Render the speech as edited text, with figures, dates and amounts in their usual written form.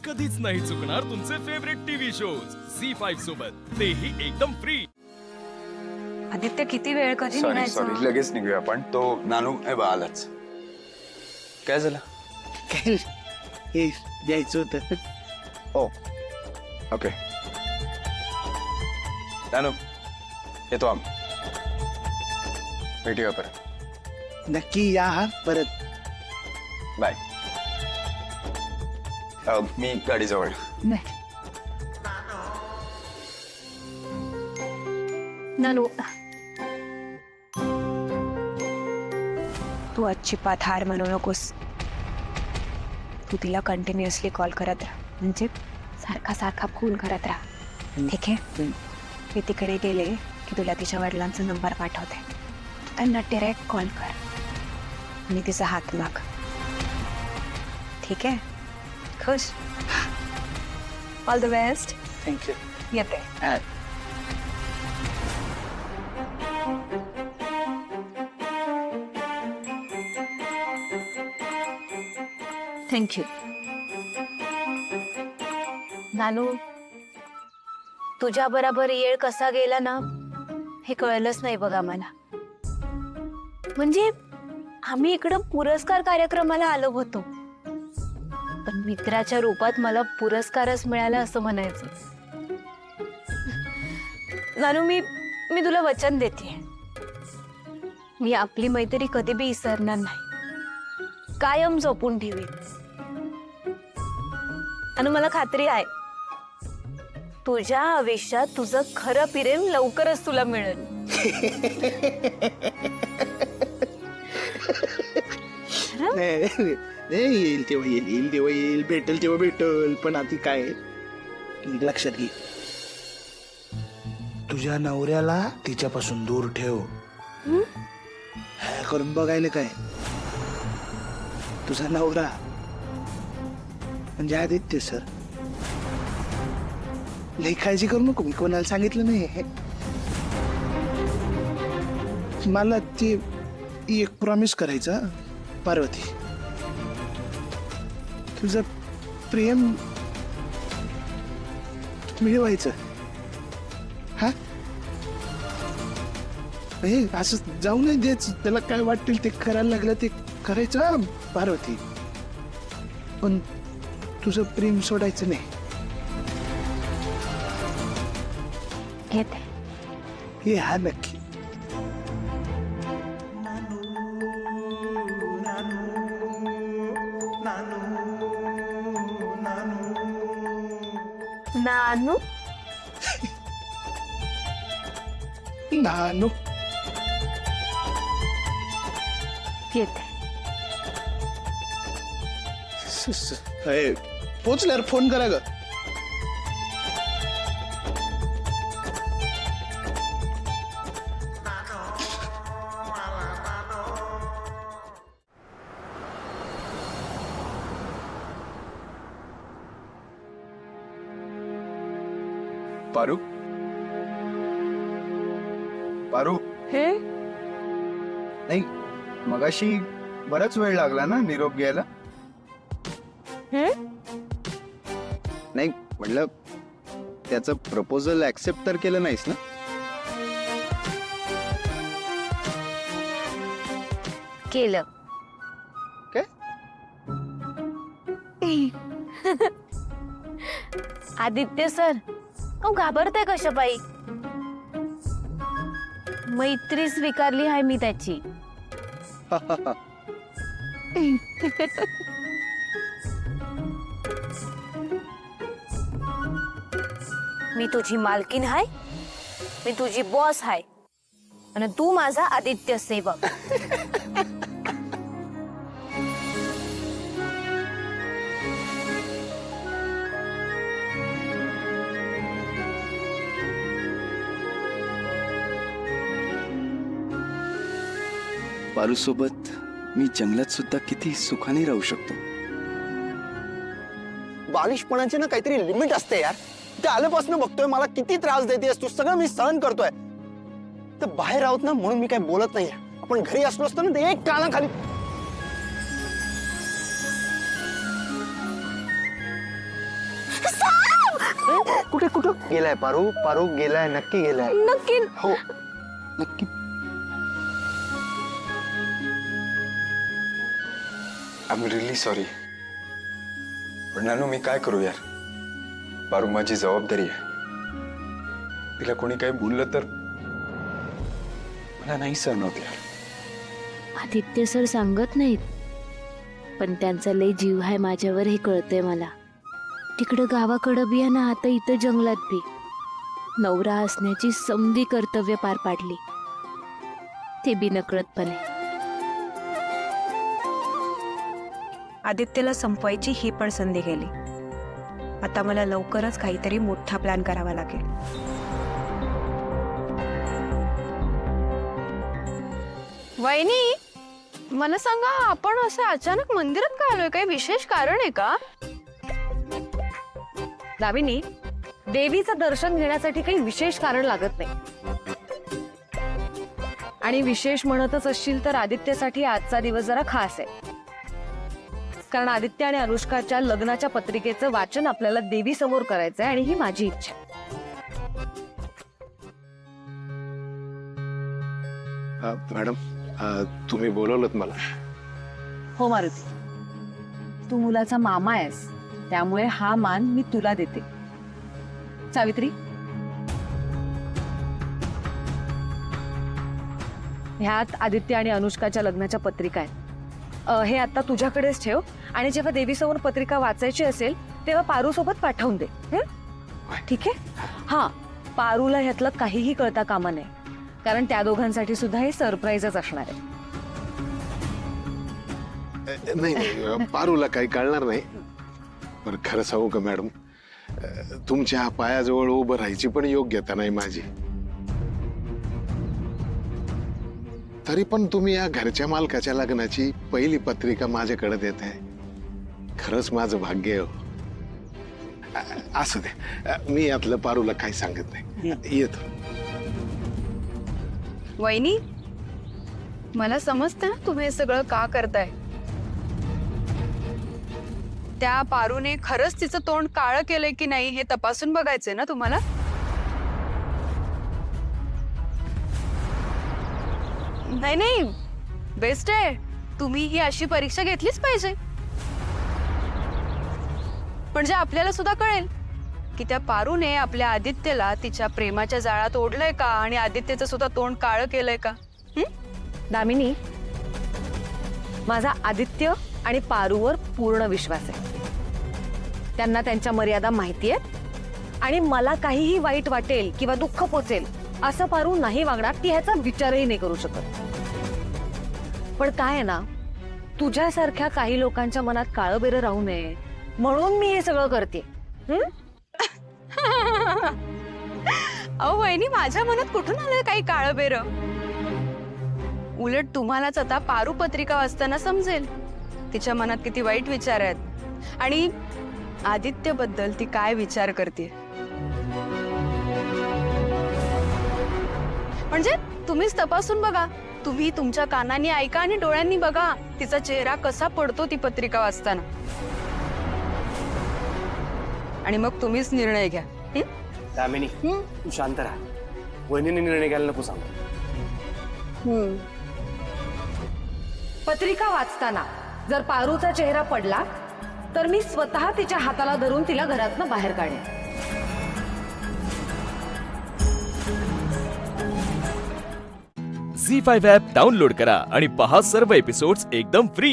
कधीच नाही चुकणार तुमचे फेवरेट टीव्ही शोज झी5 सोबत, तेही एकदम फ्री। आदित्य किती वेळ कधी सॉरी निघायचं? सॉरी लगेच निघूया आपण। तो नानू आलाच। काय झालं? काय हे द्यायचं होतं। ओ ओके नानू येतो आम्ही, भेटूया परत। नक्की या हा परत। बाय। मी गाडी जवळ। नाही नानू, तू अजिबात हार म्हणू नकोस। तू तिला कंटिन्युअसली कॉल करत राहा, म्हणजे सारखा सारखा फोन करत राहा, ठीक आहे? मी तिकडे गेले की तुला तिच्या वडिलांचा नंबर पाठवते, तू त्यांना डायरेक्ट कॉल कर आणि तिचा हात माग, ठीक आहे? खुश? All the best. थँक्यू। येते। थँक्यू। नानू, तुझ्या बरोबर येळ कसा गेला ना हे कळलंच नाही बघा मला। म्हणजे आम्ही इकडं पुरस्कार कार्यक्रमाला आलो होतो, पण मित्राच्या रूपात मला पुरस्कारच मिळाला असं म्हणायचं। नानू, मी तुला वचन देते, मी आपली मैत्री कधी बी विसरणार नाही, कायम जपून ठेवीन। आणि मला खात्री आहे तुझ्या आयुष्यात तुझं खरं प्रेम लवकरच तुला मिळेल। येईल तेव्हा येईल तेव्हा येईल, भेटेल तेव्हा भेटल। पण आधी काय लक्षात घे, तुझ्या नवऱ्याला तिच्यापासून दूर ठेव। हा करून बघायला काय, तुझा नवरा म्हणजे आदित्य सर। लई काळजी करू नको, मी कोणाला सांगितलं नाही। मला ते एक प्रॉमिस करायचा, पार्वती, तुझं प्रेम मिळवायचं। हा हे असं जाऊ नाही द्यायचं, त्याला काय वाटेल ते करायला लागलं ते करायचं पार्वती, पण तुझं प्रेम सोडायचं नाही। घेते हे हा नक्की। नानू, नानू येते। पोचल्यावर फोन करा ग। पारू पारू, हे नाही मगाशी बराच वेळ लागला ना निरोप घ्यायला? नाही म्हटलं, त्याचं प्रपोजल ऍक्सेप्ट तर केलं नाहीस ना? केलं। काय? आदित्य सर, अहो घाबरताय कशा पायी? मैत्री स्वीकारली आहे मी त्याची। मी तुझी मालकीन आहे, मी तुझी बॉस आहे, आणि तू माझा आदित्य सेवक। पारू सोबत मी जंगलात सुद्धा किती सुखाने राहू शकतो। बालिशपणाची ना काहीतरी लिमिट असते यार। ते आल्यापासून बघतोय मला किती त्रास देतेस तू, सगळं मी सहन करतोय। तर बाहेर आहोत ना म्हणून मी काही बोलत नाहीये, आपण घरी असलो असतो ना ते एक कानाखाली। कुठे कुठं गेलाय पारू? पारू गेलाय, नक्की गेलाय. नक्की हो नक्की. I am really sorry. पण नानू मी काय करू यार? पारू माझी जबाबदारी आहे. तिला कोणी काही बोललं तर मला नाही सहन होत यार. आदित्य सर सांगत नाहीत, पण त्यांचा लय जीव आहे माझ्यावर हे कळतंय मला. तिकडं गावाकडं बी ना, आता इथं जंगलात बी नवरा असण्याची समधी कर्तव्य पार पाडली, ते बी नकळतपणे. आदित्यला संपवायची ही पण संधी गेली. आता मला लवकरच काहीतरी मोठा प्लॅन करावा लागेल. वहिनी, मला सांगा, आपण असं अचानक मंदिरात का आलोय? काही विशेष कारण आहे का? दामिनी, देवीचं दर्शन घेण्यासाठी काही विशेष कारण लागत नाही. आणि विशेष म्हणतच असशील तर आदित्यसाठी आजचा दिवस जरा खास आहे. कारण आदित्य आणि अनुष्काच्या लग्नाच्या पत्रिकेचं वाचन आपल्याला देवी समोर करायचंय, आणि ही माझी इच्छा. मॅडम, तुम्ही बोलवलत मला. हो मारुती, तू मुलाचा मामा आहेस, त्यामुळे हा मान मी तुला देते. सावित्री, ह्यात आदित्य आणि अनुष्काच्या लग्नाच्या पत्रिका आहेत. हे आता तुझ्याकडेच ठेव, आणि जेव्हा देवीसमोर पत्रिका वाचायची असेल तेव्हा पारू सोबत पाठवून दे. ठीक आहे? हा, पारूला ह्यातलं काहीही कळता कामा नये, कारण त्या दोघांसाठी सुद्धा हे सरप्राईजच असणार आहे. नाही, पारूला काही कळणार नाही. पण खरं सांगू का मॅडम, तुमच्या पायाजवळ उभं राहायची पण योग्यता नाही माझी. तरी पण तुम्ही या घरच्या मालकाच्या लग्नाची पहिली पत्रिका माझ्याकडे देत आहे. खरंच माझं भाग्य आहे. असू दे, मी यातलं पारूला काही सांगत नाही. येतो. वहिनी, मला समजतं ना तुम्ही हे सगळं का करताय. त्या पारूने खरंच तिचं तोंड काळं केलंय की नाही हे तपासून बघायचंय ना तुम्हाला. नाही नाही, बेस्ट आहे. तुम्ही ही अशी परीक्षा घेतलीच पाहिजे, म्हणजे आपल्याला सुद्धा कळेल की त्या पारूने आपल्या आदित्यला तिच्या प्रेमाच्या जाळ्यात ओढलंय का, आणि आदित्यचं सुद्धा तोंड काळं केलंय का. दामिनी, माझा आदित्य आणि पारूवर पूर्ण विश्वास आहे. त्यांना त्यांच्या मर्यादा माहिती आहेत, आणि मला काहीही वाईट वाटेल किंवा दुःख पोचेल असं पारू नाही वागणार. ती ह्याचा विचारही नाही करू शकत. पण काय आहे ना, तुझ्यासारख्या काही लोकांच्या मनात काळं राहू नये म्हणून मी हे सगळं करते. अहो वहिनी, माझ्या मनात कुठून आलं काही काळं बेरं. उलट तुम्हालाच आता पारू पत्रिका वाचताना समजेल तिच्या मनात किती वाईट विचार आहेत, आणि आदित्य बद्दल ती काय विचार करते. म्हणजे तुम्हीच तपासून बघा. तुम्ही तुमच्या कानांनी ऐका आणि डोळ्यांनी बघा तिचा चेहरा कसा पडतो ती पत्रिका वाचताना, आणि मग तुम्हीच निर्णय घ्या. दामिनी, तू शांत राहा. वहिनीने निर्णय घ्यायला नको सांग. पत्रिका वाचताना जर पारूचा चेहरा पडला तर मी स्वतः तिच्या हाताला धरून तिला घरातनं बाहेर काढेन. झी5 ॲप डाउनलोड करा आणि पहा सर्व एपिसोड्स एकदम फ्री.